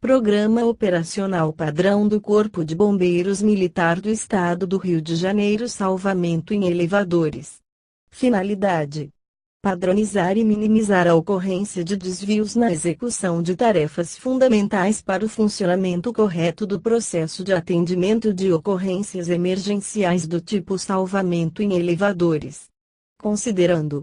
Programa Operacional Padrão do Corpo de Bombeiros Militar do Estado do Rio de Janeiro. Salvamento em elevadores. Finalidade: padronizar e minimizar a ocorrência de desvios na execução de tarefas fundamentais para o funcionamento correto do processo de atendimento de ocorrências emergenciais do tipo salvamento em elevadores. Considerando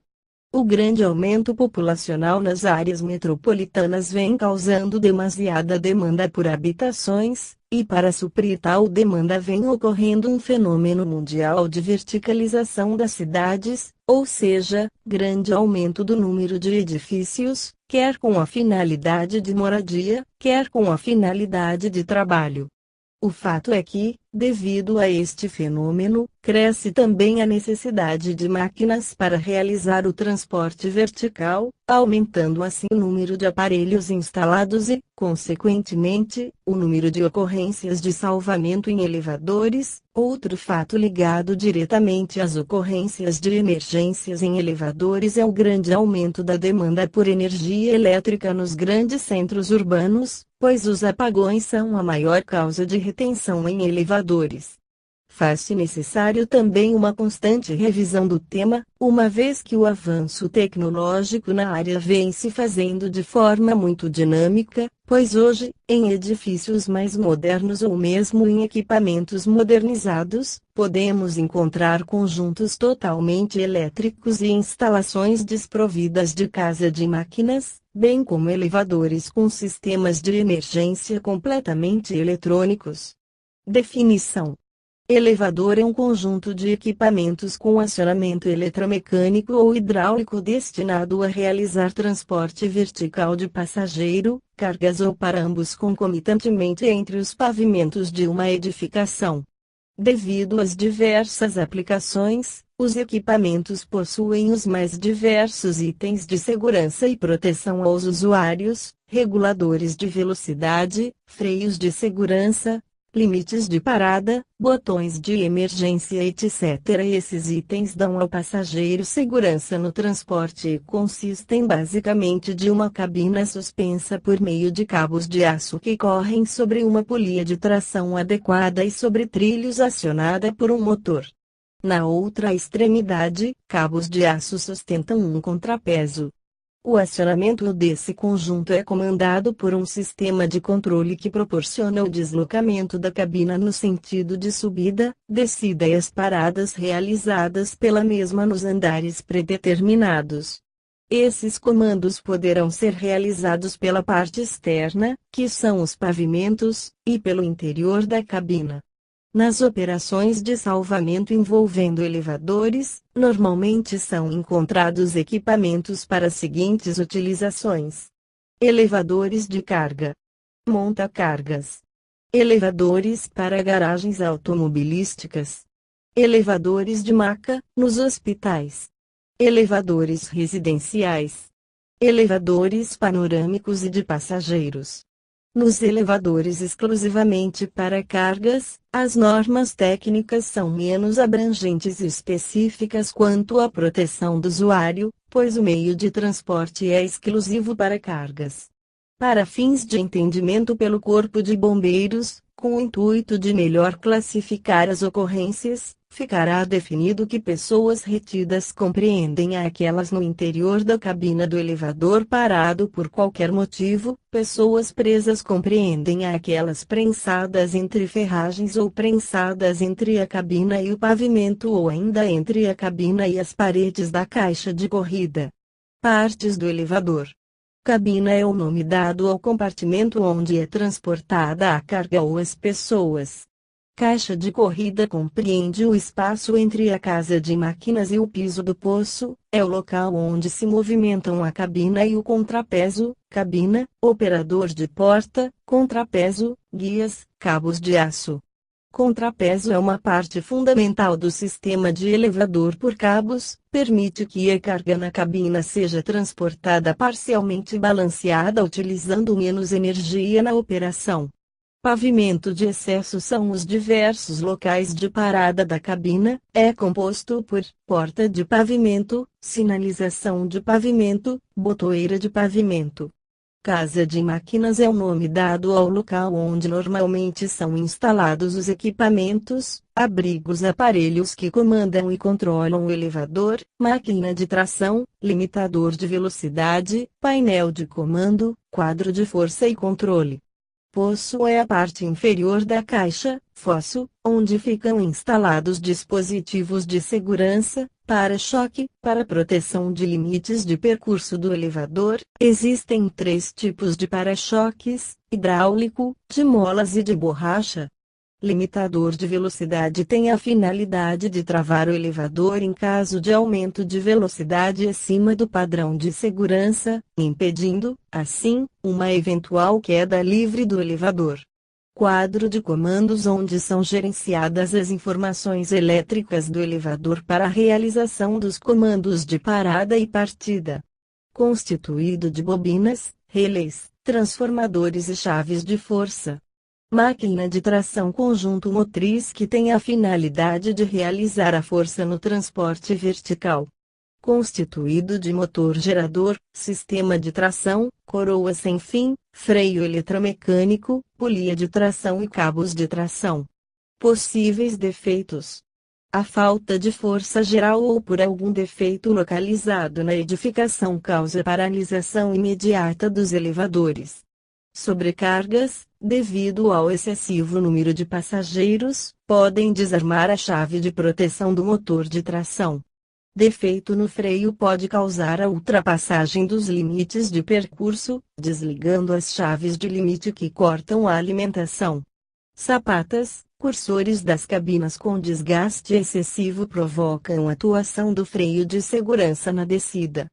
o grande aumento populacional nas áreas metropolitanas vem causando demasiada demanda por habitações, e para suprir tal demanda vem ocorrendo um fenômeno mundial de verticalização das cidades, ou seja, grande aumento do número de edifícios, quer com a finalidade de moradia, quer com a finalidade de trabalho. O fato é que, devido a este fenômeno, cresce também a necessidade de máquinas para realizar o transporte vertical, aumentando assim o número de aparelhos instalados e, consequentemente, o número de ocorrências de salvamento em elevadores. Outro fato ligado diretamente às ocorrências de emergências em elevadores é o grande aumento da demanda por energia elétrica nos grandes centros urbanos, pois os apagões são a maior causa de retenção em elevadores. Faz-se necessário também uma constante revisão do tema, uma vez que o avanço tecnológico na área vem se fazendo de forma muito dinâmica, pois hoje, em edifícios mais modernos ou mesmo em equipamentos modernizados, podemos encontrar conjuntos totalmente elétricos e instalações desprovidas de casa de máquinas, bem como elevadores com sistemas de emergência completamente eletrônicos. Definição: elevador é um conjunto de equipamentos com acionamento eletromecânico ou hidráulico destinado a realizar transporte vertical de passageiro, cargas ou para ambos concomitantemente entre os pavimentos de uma edificação. Devido às diversas aplicações, os equipamentos possuem os mais diversos itens de segurança e proteção aos usuários, reguladores de velocidade, freios de segurança, limites de parada, botões de emergência, etc. Esses itens dão ao passageiro segurança no transporte e consistem basicamente de uma cabina suspensa por meio de cabos de aço que correm sobre uma polia de tração adequada e sobre trilhos acionada por um motor. Na outra extremidade, cabos de aço sustentam um contrapeso. O acionamento desse conjunto é comandado por um sistema de controle que proporciona o deslocamento da cabina no sentido de subida, descida e as paradas realizadas pela mesma nos andares predeterminados. Esses comandos poderão ser realizados pela parte externa, que são os pavimentos, e pelo interior da cabina. Nas operações de salvamento envolvendo elevadores, normalmente são encontrados equipamentos para as seguintes utilizações: elevadores de carga, monta-cargas, elevadores para garagens automobilísticas, elevadores de maca, nos hospitais, elevadores residenciais, elevadores panorâmicos e de passageiros. Nos elevadores exclusivamente para cargas, as normas técnicas são menos abrangentes e específicas quanto à proteção do usuário, pois o meio de transporte é exclusivo para cargas. Para fins de entendimento pelo Corpo de Bombeiros, com o intuito de melhor classificar as ocorrências, ficará definido que pessoas retidas compreendem aquelas no interior da cabina do elevador parado por qualquer motivo, pessoas presas compreendem aquelas prensadas entre ferragens ou prensadas entre a cabina e o pavimento ou ainda entre a cabina e as paredes da caixa de corrida. Partes do elevador. Cabina é o nome dado ao compartimento onde é transportada a carga ou as pessoas. Caixa de corrida compreende o espaço entre a casa de máquinas e o piso do poço, é o local onde se movimentam a cabina e o contrapeso, cabina, operador de porta, contrapeso, guias, cabos de aço. Contrapeso é uma parte fundamental do sistema de elevador por cabos, permite que a carga na cabina seja transportada parcialmente balanceada utilizando menos energia na operação. Pavimento de excesso são os diversos locais de parada da cabina, é composto por porta de pavimento, sinalização de pavimento, botoeira de pavimento. Casa de máquinas é o nome dado ao local onde normalmente são instalados os equipamentos, abrigos, aparelhos que comandam e controlam o elevador, máquina de tração, limitador de velocidade, painel de comando, quadro de força e controle. Poço é a parte inferior da caixa, fosso, onde ficam instalados dispositivos de segurança, para-choque, para proteção de limites de percurso do elevador. Existem 3 tipos de para-choques: hidráulico, de molas e de borracha. Limitador de velocidade tem a finalidade de travar o elevador em caso de aumento de velocidade acima do padrão de segurança, impedindo, assim, uma eventual queda livre do elevador. Quadro de comandos, onde são gerenciadas as informações elétricas do elevador para a realização dos comandos de parada e partida. Constituído de bobinas, relés, transformadores e chaves de força. Máquina de tração, conjunto motriz que tem a finalidade de realizar a força no transporte vertical. Constituído de motor gerador, sistema de tração, coroa sem fim, freio eletromecânico, polia de tração e cabos de tração. Possíveis defeitos: a falta de força geral ou por algum defeito localizado na edificação causa paralisação imediata dos elevadores. Sobrecargas, devido ao excessivo número de passageiros, podem desarmar a chave de proteção do motor de tração. Defeito no freio pode causar a ultrapassagem dos limites de percurso, desligando as chaves de limite que cortam a alimentação. Sapatas, cursores das cabinas com desgaste excessivo provocam atuação do freio de segurança na descida.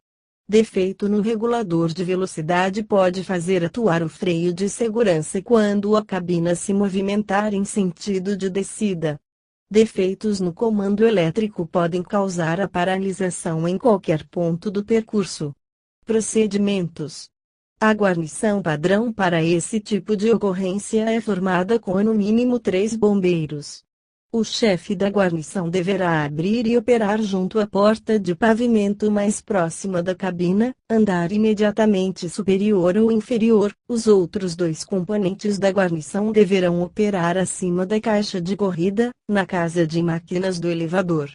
Defeito no regulador de velocidade pode fazer atuar o freio de segurança quando a cabina se movimentar em sentido de descida. Defeitos no comando elétrico podem causar a paralisação em qualquer ponto do percurso. Procedimentos: a guarnição padrão para esse tipo de ocorrência é formada com no mínimo 3 bombeiros. O chefe da guarnição deverá abrir e operar junto à porta de pavimento mais próxima da cabina, andar imediatamente superior ou inferior. Os outros 2 componentes da guarnição deverão operar acima da caixa de corrida, na casa de máquinas do elevador.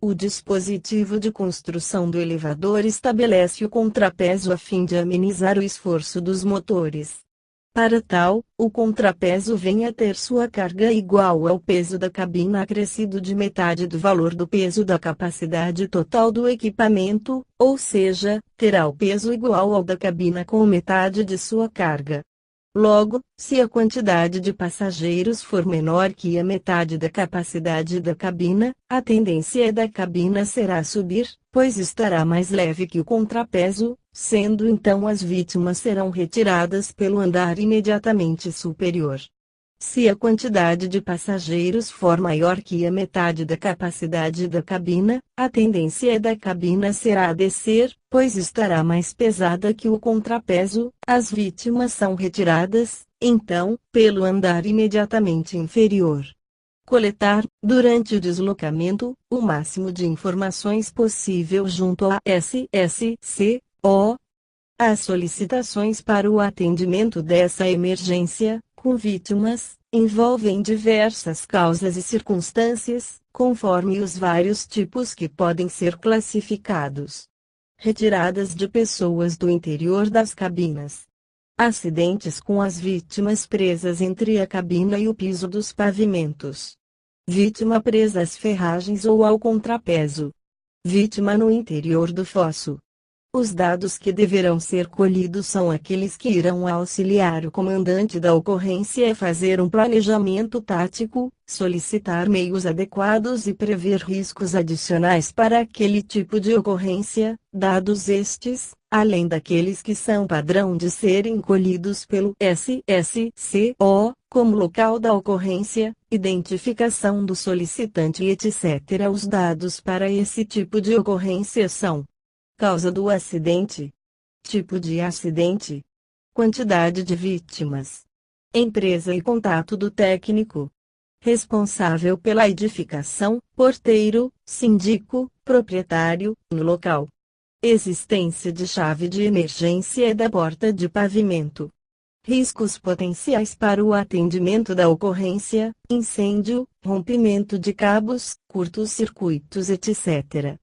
O dispositivo de construção do elevador estabelece o contrapeso a fim de amenizar o esforço dos motores. Para tal, o contrapeso vem a ter sua carga igual ao peso da cabina acrescido de metade do valor do peso da capacidade total do equipamento, ou seja, terá o peso igual ao da cabina com metade de sua carga. Logo, se a quantidade de passageiros for menor que a metade da capacidade da cabina, a tendência da cabina será subir, pois estará mais leve que o contrapeso, sendo então as vítimas serão retiradas pelo andar imediatamente superior. Se a quantidade de passageiros for maior que a metade da capacidade da cabina, a tendência da cabina será a descer, pois estará mais pesada que o contrapeso. As vítimas são retiradas, então, pelo andar imediatamente inferior. Coletar, durante o deslocamento, o máximo de informações possível junto à SSCO. As solicitações para o atendimento dessa emergência, com vítimas, envolvem diversas causas e circunstâncias, conforme os vários tipos que podem ser classificados. Retiradas de pessoas do interior das cabinas. Acidentes com as vítimas presas entre a cabina e o piso dos pavimentos. Vítima presa às ferragens ou ao contrapeso. Vítima no interior do fosso. Os dados que deverão ser colhidos são aqueles que irão auxiliar o comandante da ocorrência a fazer um planejamento tático, solicitar meios adequados e prever riscos adicionais para aquele tipo de ocorrência, dados estes, além daqueles que são padrão de serem colhidos pelo SSCO, como local da ocorrência, identificação do solicitante e etc. Os dados para esse tipo de ocorrência são: causa do acidente, tipo de acidente, quantidade de vítimas, empresa e contato do técnico, responsável pela edificação, porteiro, síndico, proprietário, no local. Existência de chave de emergência da porta de pavimento. Riscos potenciais para o atendimento da ocorrência: incêndio, rompimento de cabos, curtos-circuitos, etc.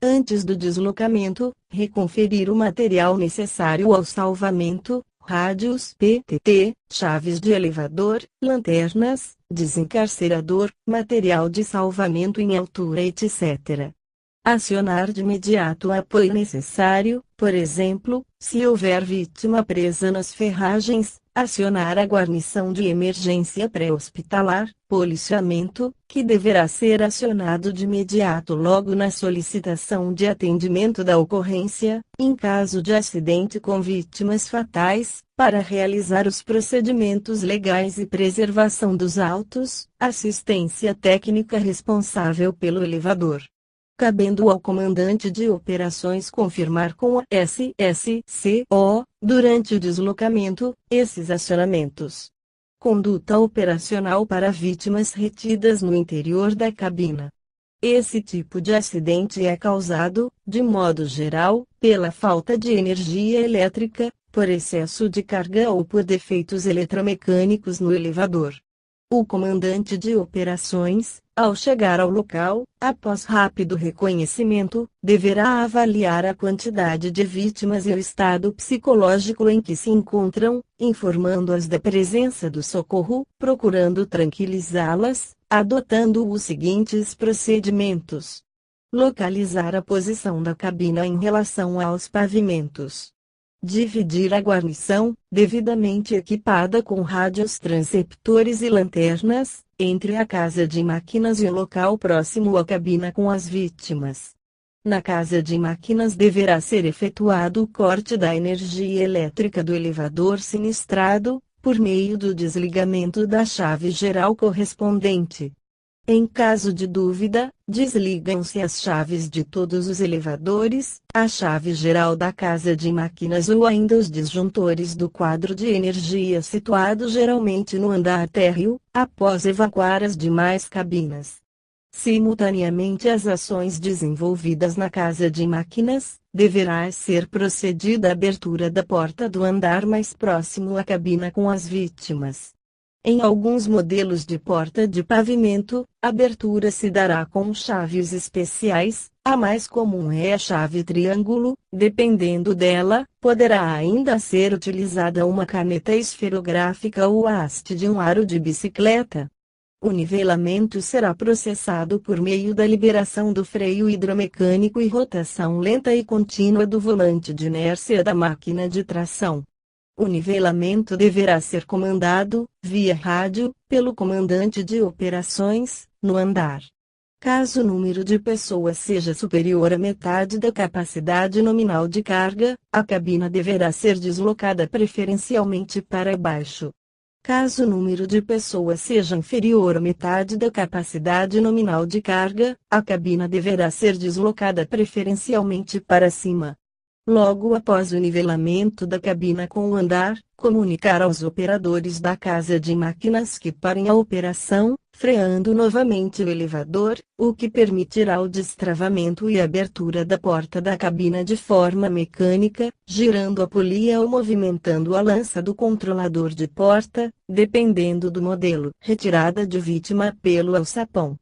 Antes do deslocamento, reconferir o material necessário ao salvamento: rádios PTT, chaves de elevador, lanternas, desencarcerador, material de salvamento em altura, etc. Acionar de imediato o apoio necessário, por exemplo, se houver vítima presa nas ferragens, acionar a guarnição de emergência pré-hospitalar, policiamento, que deverá ser acionado de imediato logo na solicitação de atendimento da ocorrência, em caso de acidente com vítimas fatais, para realizar os procedimentos legais e preservação dos autos, assistência técnica responsável pelo elevador. Cabendo ao comandante de operações confirmar com a SSCO, durante o deslocamento, esses acionamentos. Conduta operacional para vítimas retidas no interior da cabina. Esse tipo de acidente é causado, de modo geral, pela falta de energia elétrica, por excesso de carga ou por defeitos eletromecânicos no elevador. O comandante de operações, ao chegar ao local, após rápido reconhecimento, deverá avaliar a quantidade de vítimas e o estado psicológico em que se encontram, informando-as da presença do socorro, procurando tranquilizá-las, adotando os seguintes procedimentos: localizar a posição da cabina em relação aos pavimentos. Dividir a guarnição, devidamente equipada com rádios transceptores e lanternas, entre a casa de máquinas e o local próximo à cabina com as vítimas. Na casa de máquinas deverá ser efetuado o corte da energia elétrica do elevador sinistrado, por meio do desligamento da chave geral correspondente. Em caso de dúvida, desligam-se as chaves de todos os elevadores, a chave geral da casa de máquinas ou ainda os disjuntores do quadro de energia situado geralmente no andar térreo, após evacuar as demais cabinas. Simultaneamente às ações desenvolvidas na casa de máquinas, deverá ser procedida à abertura da porta do andar mais próximo à cabina com as vítimas. Em alguns modelos de porta de pavimento, a abertura se dará com chaves especiais, a mais comum é a chave triângulo, dependendo dela, poderá ainda ser utilizada uma caneta esferográfica ou a haste de um aro de bicicleta. O nivelamento será processado por meio da liberação do freio hidromecânico e rotação lenta e contínua do volante de inércia da máquina de tração. O nivelamento deverá ser comandado, via rádio, pelo comandante de operações, no andar. Caso o número de pessoas seja superior à metade da capacidade nominal de carga, a cabina deverá ser deslocada preferencialmente para baixo. Caso o número de pessoas seja inferior à metade da capacidade nominal de carga, a cabina deverá ser deslocada preferencialmente para cima. Logo após o nivelamento da cabina com o andar, comunicar aos operadores da casa de máquinas que parem a operação, freando novamente o elevador, o que permitirá o destravamento e abertura da porta da cabina de forma mecânica, girando a polia ou movimentando a lança do controlador de porta, dependendo do modelo. Retirada de vítima pelo alçapão.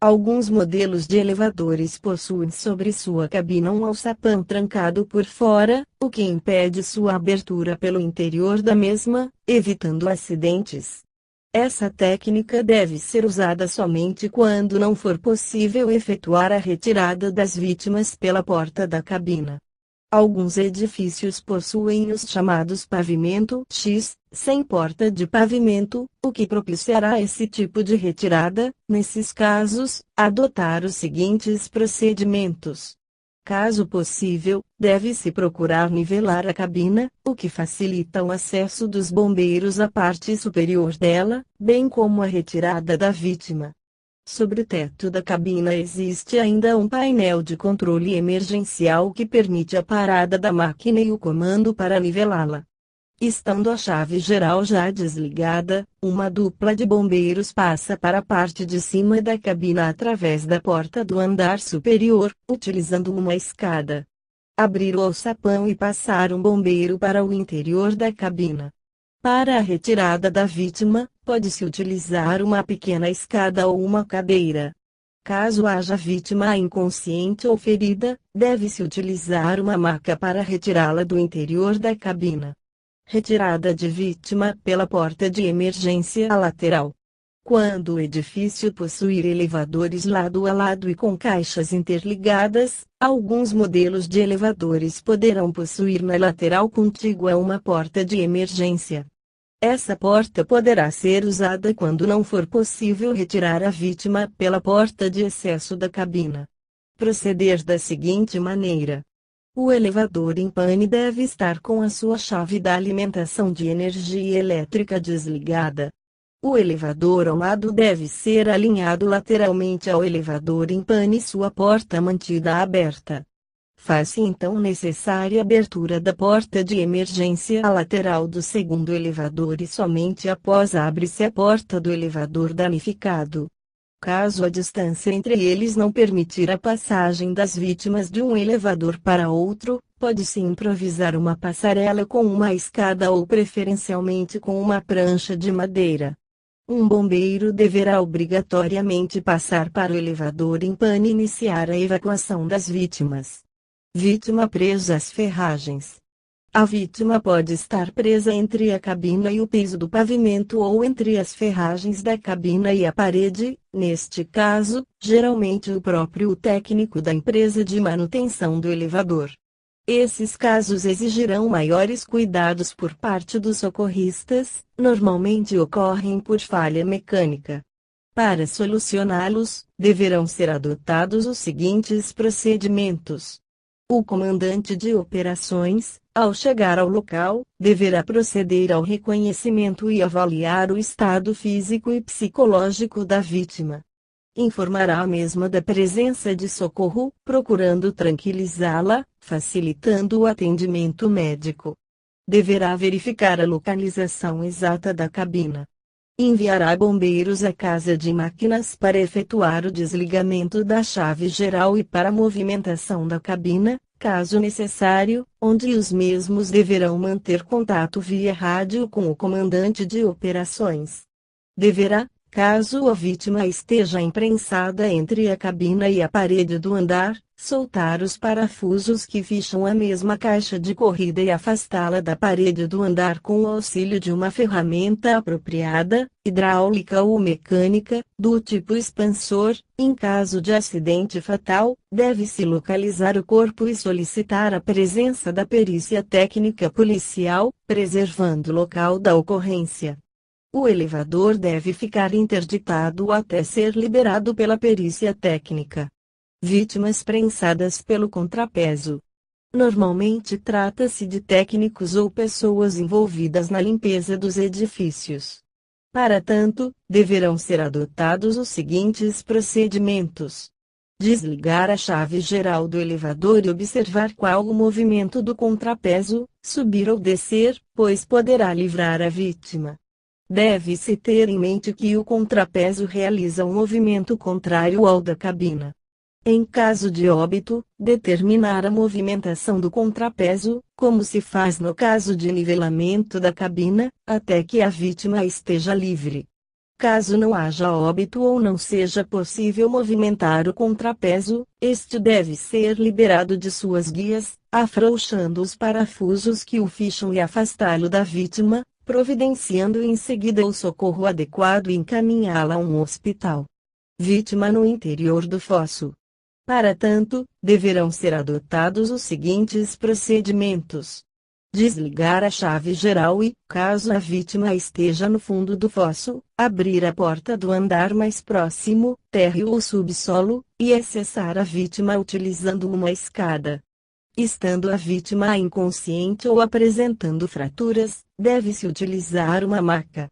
Alguns modelos de elevadores possuem sobre sua cabina um alçapão trancado por fora, o que impede sua abertura pelo interior da mesma, evitando acidentes. Essa técnica deve ser usada somente quando não for possível efetuar a retirada das vítimas pela porta da cabina. Alguns edifícios possuem os chamados pavimento X, sem porta de pavimento, o que propiciará esse tipo de retirada. Nesses casos, adotar os seguintes procedimentos. Caso possível, deve-se procurar nivelar a cabina, o que facilita o acesso dos bombeiros à parte superior dela, bem como a retirada da vítima. Sobre o teto da cabina existe ainda um painel de controle emergencial que permite a parada da máquina e o comando para nivelá-la. Estando a chave geral já desligada, uma dupla de bombeiros passa para a parte de cima da cabina através da porta do andar superior, utilizando uma escada. Abrir o alçapão e passar um bombeiro para o interior da cabina. Para a retirada da vítima, pode-se utilizar uma pequena escada ou uma cadeira. Caso haja vítima inconsciente ou ferida, deve-se utilizar uma maca para retirá-la do interior da cabina. Retirada de vítima pela porta de emergência lateral. Quando o edifício possuir elevadores lado a lado e com caixas interligadas, alguns modelos de elevadores poderão possuir na lateral contígua uma porta de emergência. Essa porta poderá ser usada quando não for possível retirar a vítima pela porta de acesso da cabina. Proceder da seguinte maneira: o elevador em pane deve estar com a sua chave da alimentação de energia elétrica desligada. O elevador ao lado deve ser alinhado lateralmente ao elevador em pane e sua porta mantida aberta. Faz-se então necessária a abertura da porta de emergência lateral do segundo elevador e somente após abre-se a porta do elevador danificado. Caso a distância entre eles não permitir a passagem das vítimas de um elevador para outro, pode-se improvisar uma passarela com uma escada ou preferencialmente com uma prancha de madeira. Um bombeiro deverá obrigatoriamente passar para o elevador em pane e iniciar a evacuação das vítimas. Vítima presa às ferragens. A vítima pode estar presa entre a cabina e o piso do pavimento ou entre as ferragens da cabina e a parede, neste caso, geralmente o próprio técnico da empresa de manutenção do elevador. Esses casos exigirão maiores cuidados por parte dos socorristas, normalmente ocorrem por falha mecânica. Para solucioná-los, deverão ser adotados os seguintes procedimentos. O comandante de operações, ao chegar ao local, deverá proceder ao reconhecimento e avaliar o estado físico e psicológico da vítima. Informará a mesma da presença de socorro, procurando tranquilizá-la, facilitando o atendimento médico. Deverá verificar a localização exata da cabina. Enviará bombeiros à casa de máquinas para efetuar o desligamento da chave geral e para a movimentação da cabina, caso necessário, onde os mesmos deverão manter contato via rádio com o comandante de operações. Deverá, caso a vítima esteja imprensada entre a cabina e a parede do andar, soltar os parafusos que fecham a mesma caixa de corrida e afastá-la da parede do andar com o auxílio de uma ferramenta apropriada, hidráulica ou mecânica, do tipo expansor. Em caso de acidente fatal, deve-se localizar o corpo e solicitar a presença da perícia técnica policial, preservando o local da ocorrência. O elevador deve ficar interditado até ser liberado pela perícia técnica. Vítimas prensadas pelo contrapeso. Normalmente trata-se de técnicos ou pessoas envolvidas na limpeza dos edifícios. Para tanto, deverão ser adotados os seguintes procedimentos: desligar a chave geral do elevador e observar qual o movimento do contrapeso, subir ou descer, pois poderá livrar a vítima. Deve-se ter em mente que o contrapeso realiza um movimento contrário ao da cabina. Em caso de óbito, determinar a movimentação do contrapeso, como se faz no caso de nivelamento da cabina, até que a vítima esteja livre. Caso não haja óbito ou não seja possível movimentar o contrapeso, este deve ser liberado de suas guias, afrouxando os parafusos que o ficham e afastá-lo da vítima, providenciando em seguida o socorro adequado e encaminhá-la a um hospital. Vítima no interior do fosso. Para tanto, deverão ser adotados os seguintes procedimentos: desligar a chave geral e, caso a vítima esteja no fundo do fosso, abrir a porta do andar mais próximo, térreo ou subsolo, e acessar a vítima utilizando uma escada. Estando a vítima inconsciente ou apresentando fraturas, deve-se utilizar uma maca.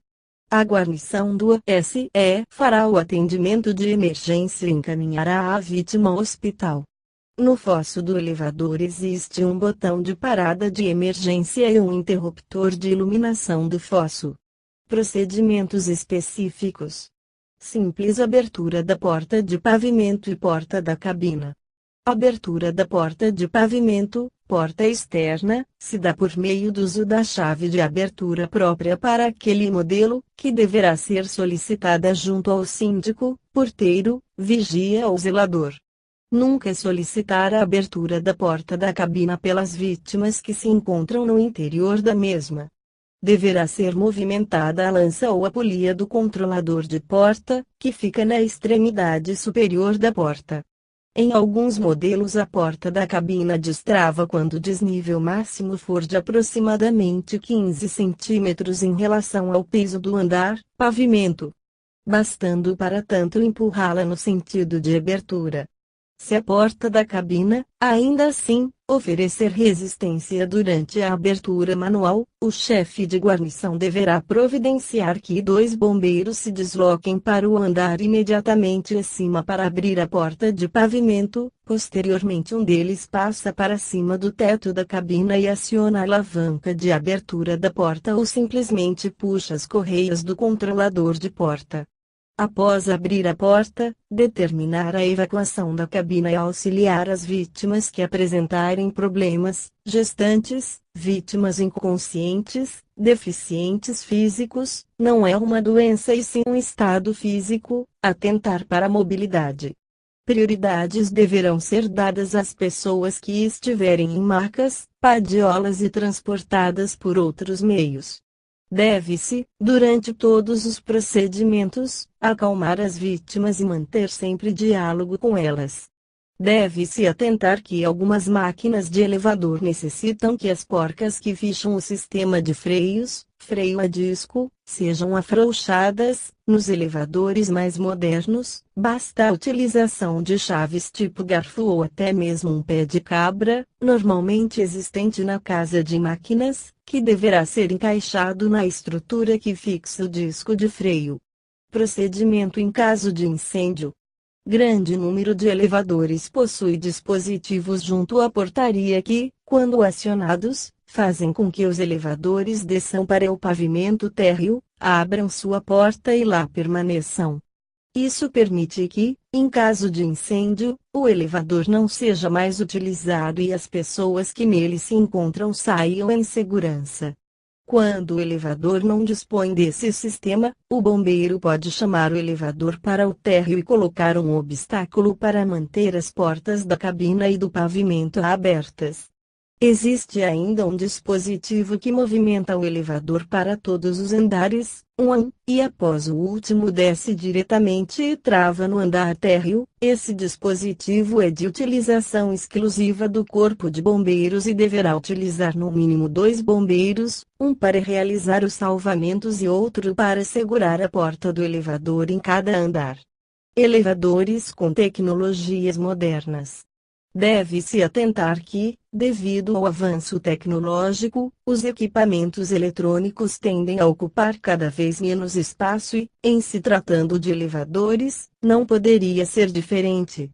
A guarnição do ASE fará o atendimento de emergência e encaminhará a vítima ao hospital. No fosso do elevador existe um botão de parada de emergência e um interruptor de iluminação do fosso. Procedimentos específicos: simples abertura da porta de pavimento e porta da cabina. Abertura da porta de pavimento, porta externa, se dá por meio do uso da chave de abertura própria para aquele modelo, que deverá ser solicitada junto ao síndico, porteiro, vigia ou zelador. Nunca solicitar a abertura da porta da cabina pelas vítimas que se encontram no interior da mesma. Deverá ser movimentada a lança ou a polia do controlador de porta, que fica na extremidade superior da porta. Em alguns modelos a porta da cabina destrava quando o desnível máximo for de aproximadamente 15 centímetros em relação ao piso do andar, pavimento, bastando para tanto empurrá-la no sentido de abertura. Se a porta da cabina, ainda assim, oferecer resistência durante a abertura manual, o chefe de guarnição deverá providenciar que 2 bombeiros se desloquem para o andar imediatamente acima para abrir a porta de pavimento. Posteriormente um deles passa para cima do teto da cabina e aciona a alavanca de abertura da porta ou simplesmente puxa as correias do controlador de porta. Após abrir a porta, determinar a evacuação da cabina e auxiliar as vítimas que apresentarem problemas, gestantes, vítimas inconscientes, deficientes físicos, não é uma doença e sim um estado físico, atentar para a mobilidade. Prioridades deverão ser dadas às pessoas que estiverem em macas, padiolas e transportadas por outros meios. Deve-se, durante todos os procedimentos, acalmar as vítimas e manter sempre diálogo com elas. Deve-se atentar que algumas máquinas de elevador necessitam que as porcas que fecham o sistema de freios, freio a disco, sejam afrouxadas. Nos elevadores mais modernos, basta a utilização de chaves tipo garfo ou até mesmo um pé de cabra, normalmente existente na casa de máquinas, que deverá ser encaixado na estrutura que fixa o disco de freio. Procedimento em caso de incêndio. Grande número de elevadores possui dispositivos junto à portaria que, quando acionados, fazem com que os elevadores desçam para o pavimento térreo, abram sua porta e lá permaneçam. Isso permite que, em caso de incêndio, o elevador não seja mais utilizado e as pessoas que nele se encontram saiam em segurança. Quando o elevador não dispõe desse sistema, o bombeiro pode chamar o elevador para o térreo e colocar um obstáculo para manter as portas da cabina e do pavimento abertas. Existe ainda um dispositivo que movimenta o elevador para todos os andares, e após o último desce diretamente e trava no andar térreo. Esse dispositivo é de utilização exclusiva do Corpo de Bombeiros e deverá utilizar no mínimo 2 bombeiros, um para realizar os salvamentos e outro para segurar a porta do elevador em cada andar. Elevadores com tecnologias modernas. Deve-se atentar que, devido ao avanço tecnológico, os equipamentos eletrônicos tendem a ocupar cada vez menos espaço e, em se tratando de elevadores, não poderia ser diferente.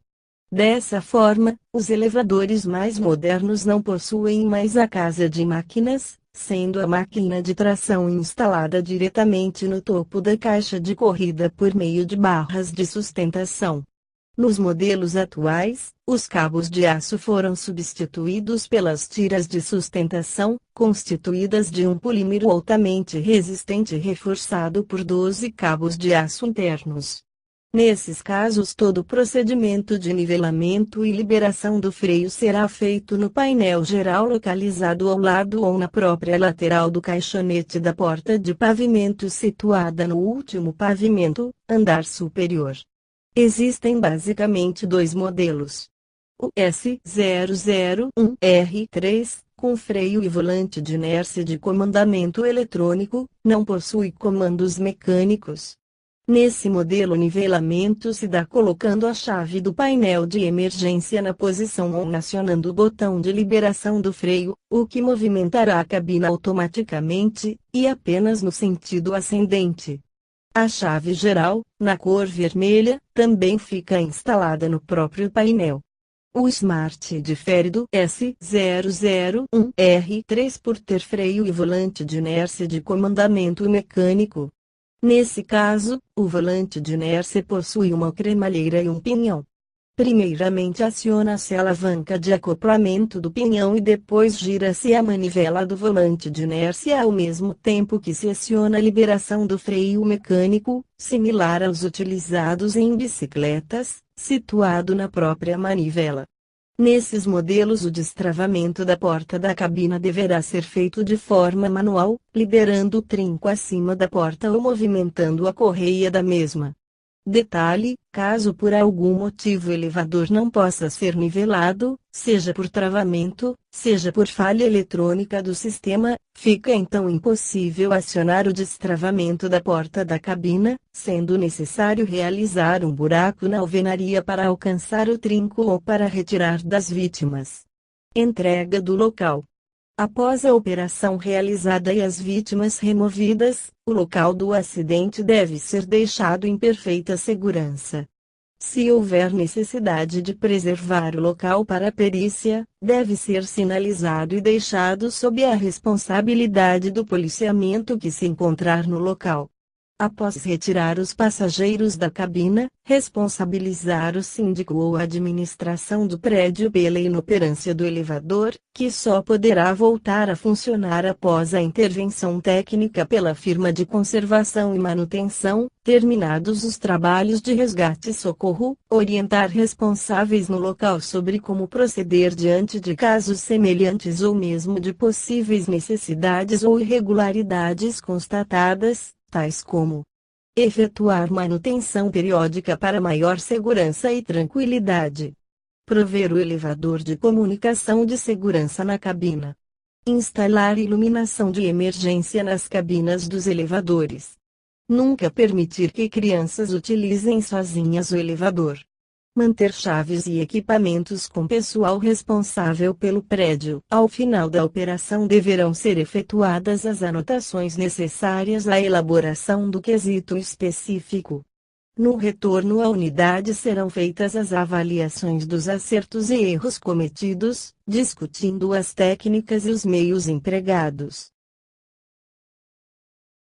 Dessa forma, os elevadores mais modernos não possuem mais a casa de máquinas, sendo a máquina de tração instalada diretamente no topo da caixa de corrida por meio de barras de sustentação. Nos modelos atuais, os cabos de aço foram substituídos pelas tiras de sustentação, constituídas de um polímero altamente resistente reforçado por 12 cabos de aço internos. Nesses casos todo o procedimento de nivelamento e liberação do freio será feito no painel geral localizado ao lado ou na própria lateral do caixonete da porta de pavimento situada no último pavimento, andar superior. Existem basicamente 2 modelos. O S001R3, com freio e volante de inércia de comandamento eletrônico, não possui comandos mecânicos. Nesse modelo o nivelamento se dá colocando a chave do painel de emergência na posição ou acionando o botão de liberação do freio, o que movimentará a cabina automaticamente, e apenas no sentido ascendente. A chave geral, na cor vermelha, também fica instalada no próprio painel. O Smart difere do S001R3 por ter freio e volante de inércia de comandamento mecânico. Nesse caso, o volante de inércia possui uma cremalheira e um pinhão. Primeiramente aciona-se a alavanca de acoplamento do pinhão e depois gira-se a manivela do volante de inércia ao mesmo tempo que se aciona a liberação do freio mecânico, similar aos utilizados em bicicletas, situado na própria manivela. Nesses modelos o destravamento da porta da cabina deverá ser feito de forma manual, liberando o trinco acima da porta ou movimentando a correia da mesma. Detalhe: caso por algum motivo o elevador não possa ser nivelado, seja por travamento, seja por falha eletrônica do sistema, fica então impossível acionar o destravamento da porta da cabina, sendo necessário realizar um buraco na alvenaria para alcançar o trinco ou para retirar das vítimas. Entrega do local. Após a operação realizada e as vítimas removidas, o local do acidente deve ser deixado em perfeita segurança. Se houver necessidade de preservar o local para a perícia, deve ser sinalizado e deixado sob a responsabilidade do policiamento que se encontrar no local. Após retirar os passageiros da cabina, responsabilizar o síndico ou a administração do prédio pela inoperância do elevador, que só poderá voltar a funcionar após a intervenção técnica pela firma de conservação e manutenção, terminados os trabalhos de resgate e socorro, orientar responsáveis no local sobre como proceder diante de casos semelhantes ou mesmo de possíveis necessidades ou irregularidades constatadas, tais como efetuar manutenção periódica para maior segurança e tranquilidade, prover o elevador de comunicação de segurança na cabina, instalar iluminação de emergência nas cabinas dos elevadores, nunca permitir que crianças utilizem sozinhas o elevador, manter chaves e equipamentos com pessoal responsável pelo prédio. Ao final da operação deverão ser efetuadas as anotações necessárias à elaboração do quesito específico. No retorno à unidade serão feitas as avaliações dos acertos e erros cometidos, discutindo as técnicas e os meios empregados.